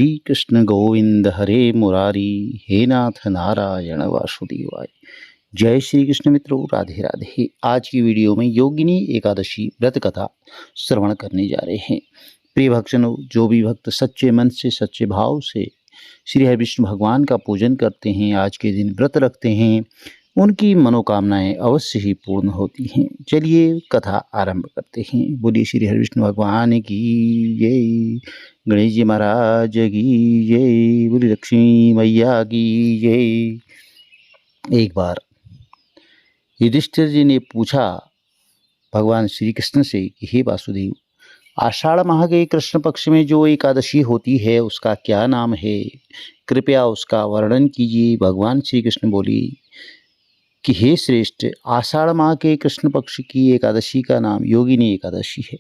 श्री कृष्ण गोविंद हरे मुरारी, हे नाथ नारायण वासुदेवाय। जय श्री कृष्ण मित्रों, राधे राधे। आज की वीडियो में योगिनी एकादशी व्रत कथा श्रवण करने जा रहे हैं। प्रिय भक्तजनों, जो भी भक्त सच्चे मन से सच्चे भाव से श्री हरि विष्णु भगवान का पूजन करते हैं, आज के दिन व्रत रखते हैं, उनकी मनोकामनाएं अवश्य ही पूर्ण होती हैं। चलिए कथा आरंभ करते हैं। बोलिए श्री हरि विष्णु भगवान की जय, गणेश जी महाराज की जय, बोली लक्ष्मी मैया की जय। एक बार युधिष्ठिर जी ने पूछा भगवान श्री कृष्ण से कि हे वासुदेव, आषाढ़ माह के कृष्ण पक्ष में जो एकादशी होती है उसका क्या नाम है? कृपया उसका वर्णन कीजिए। भगवान श्री कृष्ण बोली कि हे श्रेष्ठ, आषाढ़ माह के कृष्ण पक्ष की एकादशी का नाम योगिनी एकादशी है।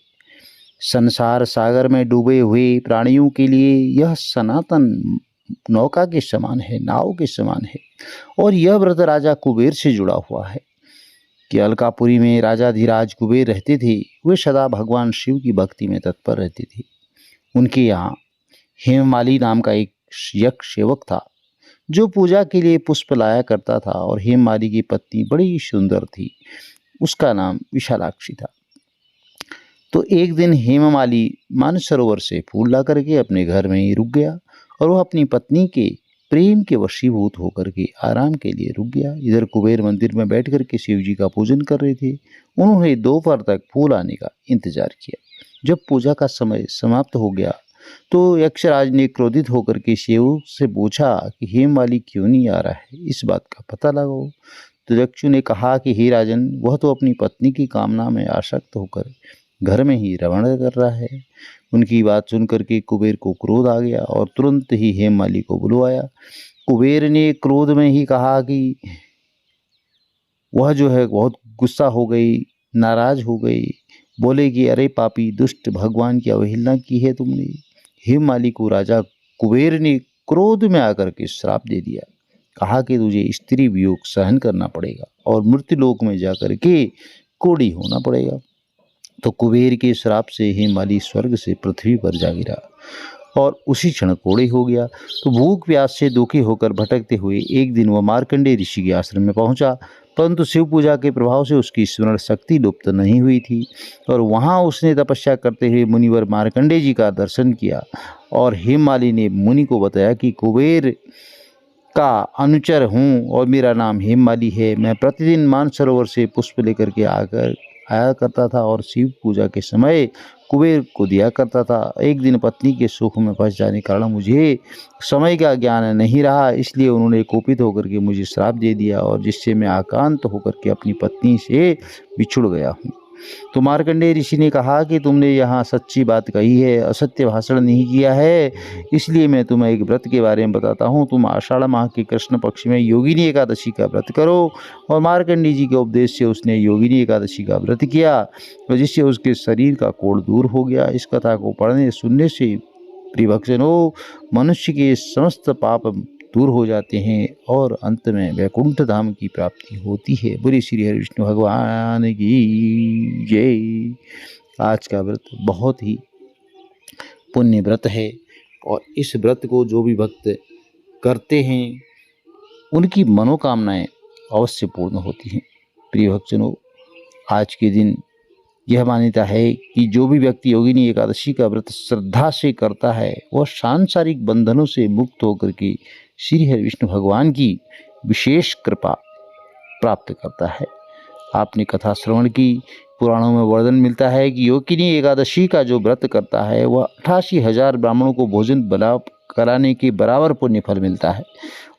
संसार सागर में डूबे हुए प्राणियों के लिए यह सनातन नौका के समान है, नाव के समान है। और यह व्रत राजा कुबेर से जुड़ा हुआ है कि अलकापुरी में राजाधिराज कुबेर रहते थे। वे सदा भगवान शिव की भक्ति में तत्पर रहते थे। उनके यहाँ हेममाली नाम का एक यक्ष सेवक था जो पूजा के लिए पुष्प लाया करता था, और हेममाली की पत्नी बड़ी सुंदर थी। उसका नाम विशालाक्षी था। तो एक दिन हेममाली मानसरोवर से फूल ला करके अपने घर में ही रुक गया, और वह अपनी पत्नी के प्रेम के वशीभूत होकर के आराम के लिए रुक गया। इधर कुबेर मंदिर में बैठ कर के शिव जी का पूजन कर रहे थे। उन्होंने दोपहर तक फूल आने का इंतजार किया। जब पूजा का समय समाप्त हो गया तो यक्षराज ने क्रोधित होकर के सेवक से पूछा कि हेममाली क्यों नहीं आ रहा है, इस बात का पता लगाओ। तो यक्षु ने कहा कि हे राजन, वह तो अपनी पत्नी की कामना में आसक्त होकर घर में ही रमण कर रहा है। उनकी बात सुनकर के कुबेर को क्रोध आ गया और तुरंत ही हेममाली को बुलवाया। कुबेर ने क्रोध में ही कहा कि वह जो है बहुत गुस्सा हो गई, नाराज हो गई। बोले कि अरे पापी दुष्ट, भगवान की अवहेलना की है तुमने। हेममाली को राजा कुबेर ने क्रोध में आकर के श्राप दे दिया। कहा कि तुझे स्त्री वियोग सहन करना पड़ेगा और मृत्युलोक में जाकर के कोढ़ी होना पड़ेगा। तो कुबेर के श्राप से हेममाली स्वर्ग से पृथ्वी पर जा गिरा और उसी क्षण कोढ़ी हो गया। तो भूख प्यास से दुखी होकर भटकते हुए एक दिन वह मार्कंडेय ऋषि के आश्रम में पहुंचा, परंतु शिव पूजा के प्रभाव से उसकी स्मरण शक्ति लुप्त नहीं हुई थी। और वहां उसने तपस्या करते हुए मुनिवर मार्कंडेय जी का दर्शन किया। और हेममाली ने मुनि को बताया कि कुबेर का अनुचर हूँ और मेरा नाम हेममाली है। मैं प्रतिदिन मानसरोवर से पुष्प लेकर के आया करता था और शिव पूजा के समय कुबेर को दिया करता था। एक दिन पत्नी के सुख में फंस जाने के कारण मुझे समय का ज्ञान नहीं रहा, इसलिए उन्होंने कोपित होकर के मुझे श्राप दे दिया, और जिससे मैं आक्रांत होकर के अपनी पत्नी से बिछुड़ गया हूँ। तो मार्कंडेय ऋषि ने कहा कि तुमने यहाँ सच्ची बात कही है, असत्य भाषण नहीं किया है, इसलिए मैं तुम्हें एक व्रत के बारे में बताता हूँ। तुम आषाढ़ माह के कृष्ण पक्ष में योगिनी एकादशी का व्रत करो। और मार्कंडेय जी के उपदेश से उसने योगिनी एकादशी का व्रत किया, और जिससे उसके शरीर का कोढ़ दूर हो गया। इस कथा को पढ़ने सुनने से प्रिय भक्तजनों, मनुष्य के समस्त पाप दूर हो जाते हैं और अंत में वैकुंठ धाम की प्राप्ति होती है। बोलिए श्री हरि विष्णु भगवान की जय। आज का व्रत बहुत ही पुण्य व्रत है, और इस व्रत को जो भी भक्त करते हैं उनकी मनोकामनाएं अवश्य पूर्ण होती हैं। प्रिय भक्तजनों, आज के दिन यह मान्यता है कि जो भी व्यक्ति योगिनी एकादशी का व्रत श्रद्धा से करता है वह सांसारिक बंधनों से मुक्त होकर के श्री हरि विष्णु भगवान की विशेष कृपा प्राप्त करता है। आपने कथा श्रवण की, पुराणों में वर्णन मिलता है कि योगिनी एकादशी का जो व्रत करता है वह 88,000 ब्राह्मणों को भोजन बना कराने के बराबर पुण्य फल मिलता है।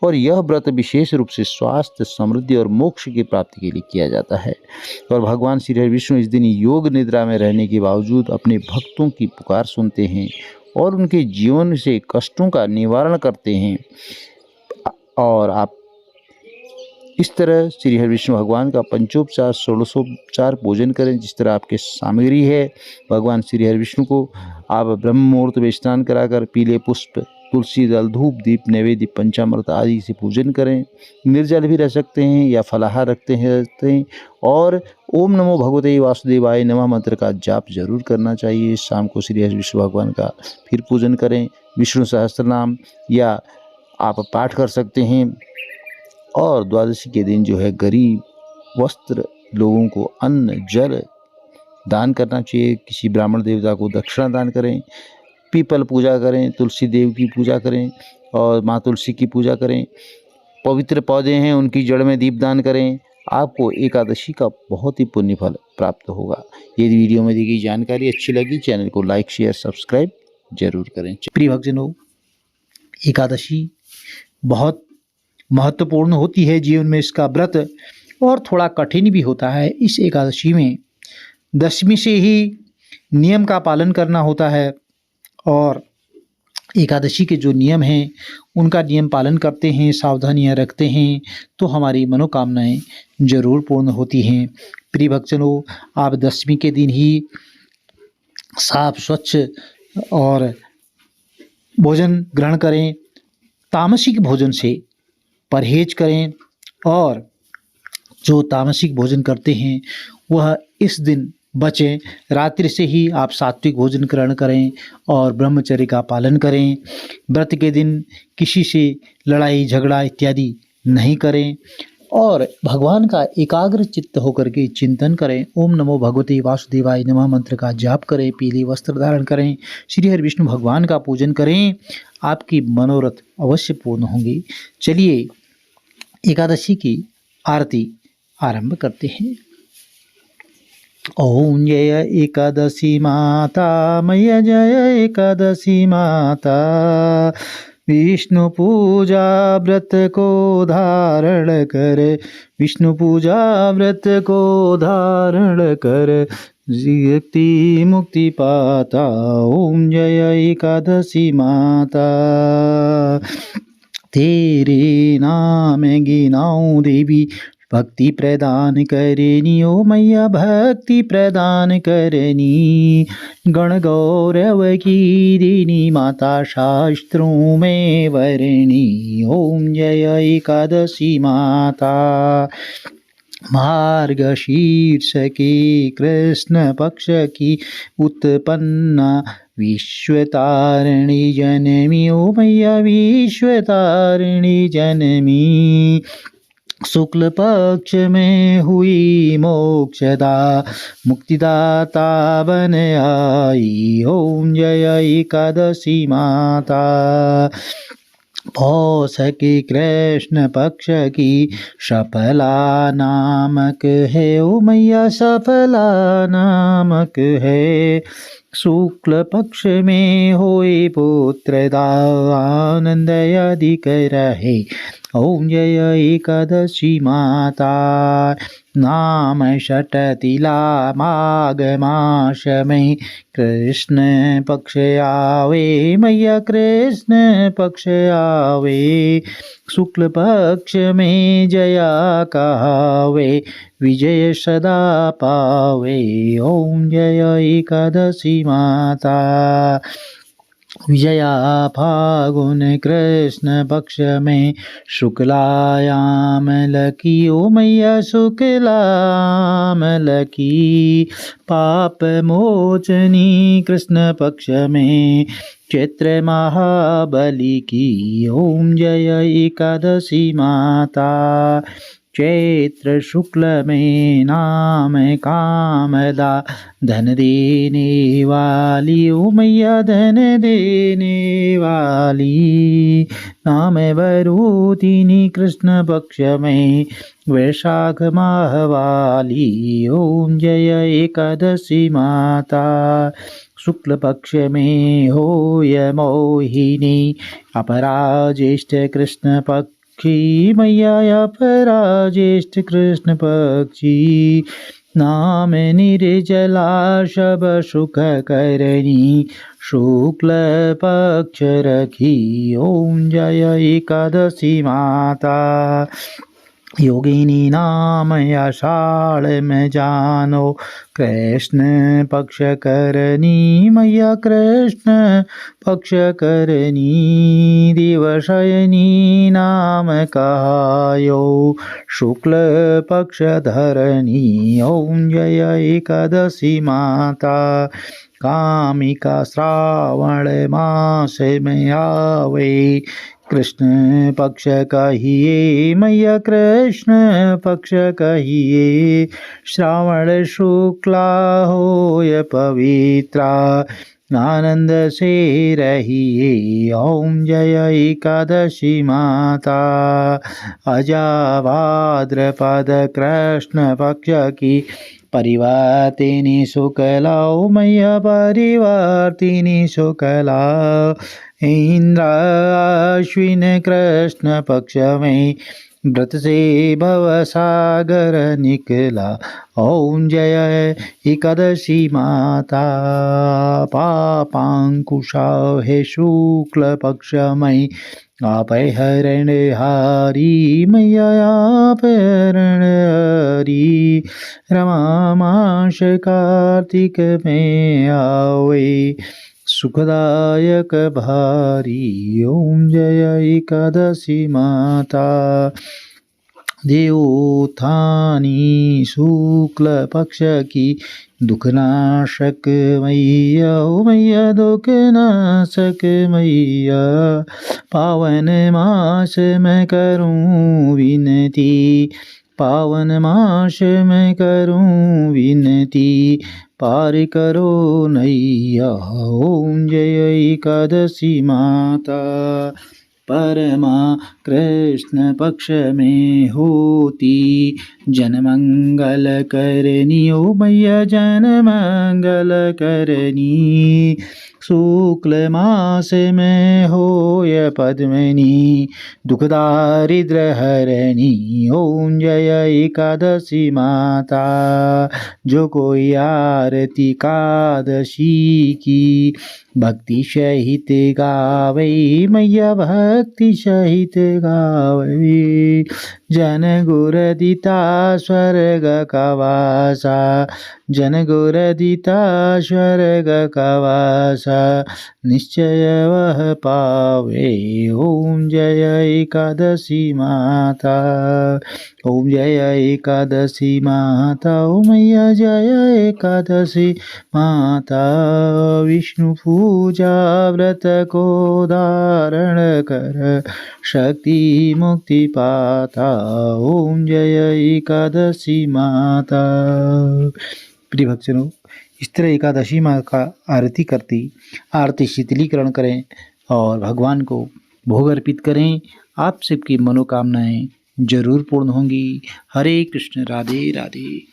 और यह व्रत विशेष रूप से स्वास्थ्य, समृद्धि और मोक्ष की प्राप्ति के लिए किया जाता है। और भगवान श्री हरि विष्णु इस दिन योग निद्रा में रहने के बावजूद अपने भक्तों की पुकार सुनते हैं और उनके जीवन से कष्टों का निवारण करते हैं। और आप इस तरह श्री हरि विष्णु भगवान का पंचोपचार, षोडशोपचार पूजन करें। जिस तरह आपके सामग्री है, भगवान श्री हरि विष्णु को आप ब्रह्म मुहूर्त में स्नान कराकर पीले पुष्प तुलसी दल, धूप, दीप, नैवेद्य, पंचामृत आदि से पूजन करें। निर्जल भी रह सकते हैं या फलाहार रखते हैं और ओम नमो भगवते वासुदेवाय नमः मंत्र का जाप जरूर करना चाहिए। शाम को श्री हरि विष्णु भगवान का फिर पूजन करें। विष्णु सहस्त्र नाम या आप पाठ कर सकते हैं। और द्वादशी के दिन जो है गरीब, वस्त्र, लोगों को अन्न, जल दान करना चाहिए। किसी ब्राह्मण देवता को दक्षिणा दान करें। पीपल पूजा करें, तुलसी देव की पूजा करें और माँ तुलसी की पूजा करें। पवित्र पौधे हैं उनकी जड़ में दीपदान करें। आपको एकादशी का बहुत ही पुण्य फल प्राप्त होगा। यदि वीडियो में दी गई जानकारी अच्छी लगी, चैनल को लाइक, शेयर, सब्सक्राइब जरूर करें। प्रिय भक्तजनों, एकादशी बहुत महत्वपूर्ण होती है जीवन में इसका व्रत, और थोड़ा कठिन भी होता है। इस एकादशी में दशमी से ही नियम का पालन करना होता है और एकादशी के जो नियम हैं उनका नियम पालन करते हैं, सावधानियां रखते हैं तो हमारी मनोकामनाएं जरूर पूर्ण होती हैं। प्रिय भक्तजनों, आप दशमी के दिन ही साफ, स्वच्छ और भोजन ग्रहण करें। तामसिक भोजन से परहेज करें और जो तामसिक भोजन करते हैं वह इस दिन बचें। रात्रि से ही आप सात्विक भोजन ग्रहण करें और ब्रह्मचर्य का पालन करें। व्रत के दिन किसी से लड़ाई झगड़ा इत्यादि नहीं करें और भगवान का एकाग्र चित्त होकर के चिंतन करें। ओम नमो भगवते वासुदेवाय नमः मंत्र का जाप करें। पीले वस्त्र धारण करें। श्री हरि विष्णु भगवान का पूजन करें। आपकी मनोरथ अवश्य पूर्ण होंगी। चलिए एकादशी की आरती आरंभ करते हैं। ओम जय एकादशी माता, मैया जय एकादशी माता। विष्णु पूजा व्रत को धारण कर, विष्णु पूजा व्रत को धारण कर, मुक्ति मुक्ति पाता। ओम जय एकादशी माता। तेरे नाम गिनाऊं देवी, भक्ति प्रदान करनी। ओ मैया भक्ति प्रदान करनी। गण गौरव की देनी, माता शास्त्रों में वरणी। ओम जय एकादशी माता। मार्गशीर्ष की कृष्ण पक्ष की उत्पन्ना, विश्वतारिणी जनमी। ओ मैया विश्वतारिणी जनमी। शुक्ल पक्ष में हुई मोक्षदा, मुक्तिदाता बन आई। ओम जय एकादशी माता। पौष की कृष्ण पक्ष की सफला नामक है। ओ मैया सफला नामक है। शुक्ल पक्ष में होए पुत्रदा, आनंद अधिक रहे। ओम जय एकादशी माता। नाम षटतिला माघ मास में कृष्ण पक्ष आवे। मैया कृष्ण पक्ष आवे। शुक्ल पक्ष में जया कहावे, विजय सदा पावे। ओम जय एकादशी माता। विजया फागुन कृष्ण पक्ष में शुक्लायाम लकी। ओ मैया शुक्लायाम लकी। पाप मोचनी कृष्ण पक्ष में चैत्र महाबली की। ओम जय एकादशी माता। चैत्र शुक्ल में नाम कामदा, धन देने वाली। ओ मैया धन देने वाली। नाम वरूतिनी कृष्ण पक्ष में वैशाख माह वाली। ओम जय एकादशी माता। शुक्ल पक्ष में होय मोहिनी, अपराज्येष्ठ कृष्ण पक्ष की। मैया अपराज्येष्ठ कृष्ण पक्षी। नाम निर्जला शब सुख करनी, शुक्ल पक्ष रखी। ओम जय एकादशी माता। योगिनी नाम आषाढ़ में जानो, कृष्ण पक्ष करनी मैया कृष्ण पक्ष करनी, दिवशयनी नाम कहायो, शुक्ल पक्ष धरनी। ओम जय एकादशी माता, कामिका श्रावण मास में आवे, कृष्ण पक्ष कहिए मैया कृष्ण पक्ष कहिए, श्रावण शुक्ला होय पवित्रा, आनंद से रहिए। ओम जय एकादशी माता, अजा भाद्रपद कृष्ण पक्ष की परिवर्तिनी शुक्ला, ओ मैया परिवर्तिनी शुक्ला, इंद्र अश्विन कृष्ण पक्ष में व्रत से भव सागर निकला। ओम जय एकादशी माता, पापांकुशा है शुक्ल पक्ष में, आप हरण हारी मैया आप हरण हारी, रमा मास कार्तिक में आवे, सुखदायक भारी। ओम जय एकादशी माता, देवोत्थानी शुक्ल पक्ष की दुखनाशक मैया, ओ मैया दुखनाशक मैया, पावन मास में करूं विनती, पावन मास में करूं विनती, पार करो नैया। ओम जय एकादशी माता, परमा कृष्ण पक्ष में होती, जन मंगल करनी, ओ मैया जन मंगल करनी, शुक्ल मास में होय पद्मिनी, दुख दारिद्र हरणी। ओम जय एकादशी माता, जो कोई आरती एकादशी की भक्ति सहित गावे मैया भक्ति सहित गावे, जन गुर दिता स्वर्ग का वासा, जन गुर दिता स्वर्ग का वासा, निश्चय वह पावे। ओम जय एकादशी माता, ओम जय एकादशी माता, ओ मैया जय एकादशी माता, विष्णु पूजा व्रत को धारण कर, शक्ति मुक्ति पाता। ओम जय एकादशी माता। प्रिय भक्तजनों, इस तरह एकादशी माँ का आरती करती, आरती शीतलीकरण करें और भगवान को भोग अर्पित करें, आप सबकी मनोकामनाएं जरूर पूर्ण होंगी। हरे कृष्ण, राधे राधे।